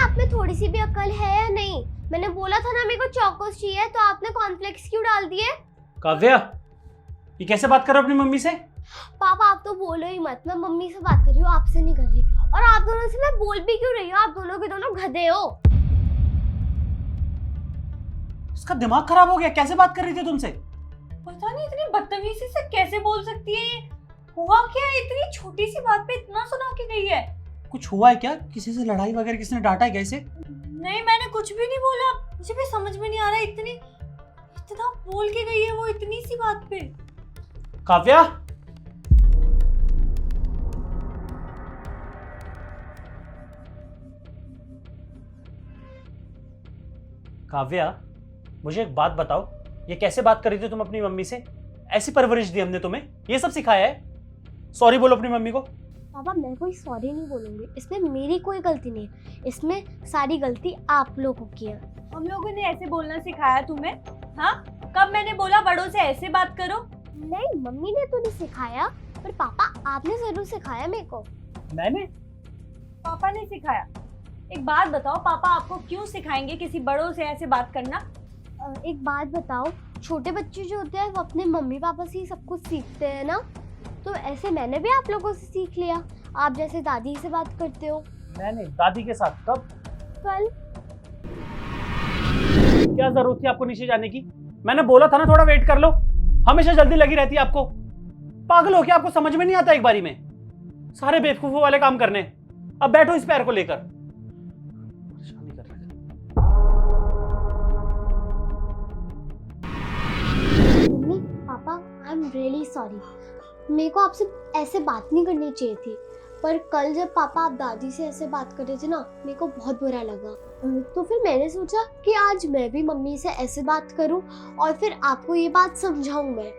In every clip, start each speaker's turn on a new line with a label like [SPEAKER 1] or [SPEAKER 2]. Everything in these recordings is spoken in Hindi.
[SPEAKER 1] आप में थोड़ी सी भी अकल है या नहीं? मैंने बोला था ना मेरे को चोकोस चाहिए, तो आपने कॉर्नफ्लेक्स क्यों डाल दिए?
[SPEAKER 2] काव्या, ये कैसे बात कर रहे हो अपनी मम्मी से?
[SPEAKER 1] पापा आप तो बोलो ही मत, मैं मम्मी से बात कर रही हूँ, आपसे नहीं कर रही। और आप दोनों से मैं बोल भी क्यों रही हूँ? आप दोनों के दोनों गधे हो।
[SPEAKER 2] इसका दिमाग खराब हो गया, कैसे बात कर रही थी तुमसे?
[SPEAKER 3] पता नहीं इतनी बदतमीजी से कैसे बोल सकती है ये। हुआ क्या है? इतनी छोटी सी बात पे इतना सुना के गई है।
[SPEAKER 2] कुछ हुआ है क्या? किसी से लड़ाई वगैरह किसने डांटा है कैसे?
[SPEAKER 3] नहीं, मैंने कुछ भी नहीं बोला। मुझे भी समझ में नहीं आ रहा इतना बोल के गई है वो इतनी सी बात पे।
[SPEAKER 2] काव्या, काव्या, मुझे एक बात बताओ, ये कैसे बात कर रही थी तुम अपनी मम्मी से? ऐसी परवरिश दी हमने तुम्हें, ये सब सिखाया है? सॉरी बोलो अपनी मम्मी को।
[SPEAKER 1] पापा मैं कोई सॉरी नहीं बोलूंगी, इसमें मेरी कोई गलती नहीं है, इसमें सारी गलती आप लोगों की है।
[SPEAKER 3] हम लोगों ने ऐसे बोलना सिखाया तुम्हें? हाँ, कब मैंने बोला बड़ों से ऐसे बात करो?
[SPEAKER 1] नहीं, मम्मी ने तो नहीं सिखाया, पर पापा आपने जरूर सिखाया मेरे को।
[SPEAKER 2] मैंने?
[SPEAKER 3] पापा ने सिखाया। एक बात बताओ, पापा आपको क्यों सिखाएंगे किसी बड़ों से ऐसे बात करना?
[SPEAKER 1] एक बात बताओ, छोटे बच्चे जो होते हैं वो अपने मम्मी पापा से ही सब कुछ सीखते हैं ना, तो ऐसे मैंने भी आप लोगों से सीख लिया। आप जैसे दादी से बात करते हो।
[SPEAKER 2] मैंने दादी के साथ कब?
[SPEAKER 1] कल।
[SPEAKER 2] क्या जरूरत थी आपको नीचे जाने की? मैंने बोला था ना थोड़ा वेट कर लो। हमेशा जल्दी लगी रहती है आपको। पागल हो क्या? आपको समझ में नहीं आता एक बारी में? सारे बेवकूफों वाले काम करने। अब बैठो इस पैर को लेकर। परेशानी कर रही है।
[SPEAKER 1] Mummy papa I am really sorry, मेरे को आपसे ऐसे बात नहीं करनी चाहिए थी, पर कल जब पापा आप दादी से ऐसे बात कर रहे थे ना, मेरे को बहुत बुरा लगा। तो फिर मैंने सोचा कि आज मैं भी मम्मी से ऐसे बात करूं और फिर आपको ये बात समझाऊं। मैं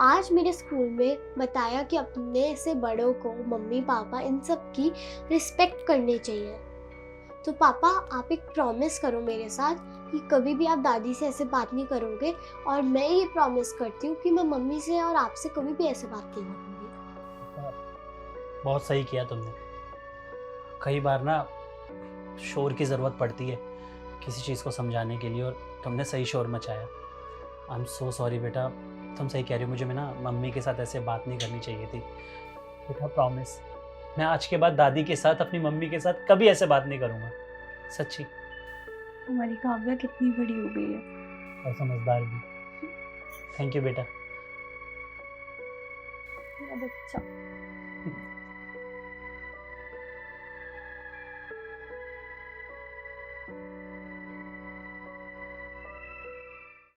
[SPEAKER 1] आज मेरे स्कूल में बताया कि अपने से बड़ों को, मम्मी पापा इन सब की रिस्पेक्ट करनी चाहिए। तो पापा आप एक प्रॉमिस करो मेरे साथ कि कभी भी आप दादी से ऐसे बात नहीं करोगे, और मैं ये प्रॉमिस करती हूँ कि मैं मम्मी से और आपसे कभी भी ऐसे बात नहीं करूँगी।
[SPEAKER 2] बहुत सही किया तुमने। कई बार ना शोर की ज़रूरत पड़ती है किसी चीज़ को समझाने के लिए, और तुमने सही शोर मचाया। आई एम सो सॉरी बेटा। तुम सही कह रही हो, मुझे ना मम्मी के साथ ऐसे बात नहीं करनी चाहिए थी। बेटा प्रॉमिस, मैं आज के बाद दादी के साथ, अपनी मम्मी के साथ कभी ऐसे बात नहीं करूँगा। सच्ची।
[SPEAKER 3] हमारी काव्या कितनी बड़ी हो गई है
[SPEAKER 2] और समझदार भी। थैंक यू बेटा।
[SPEAKER 3] मेरा बच्चा।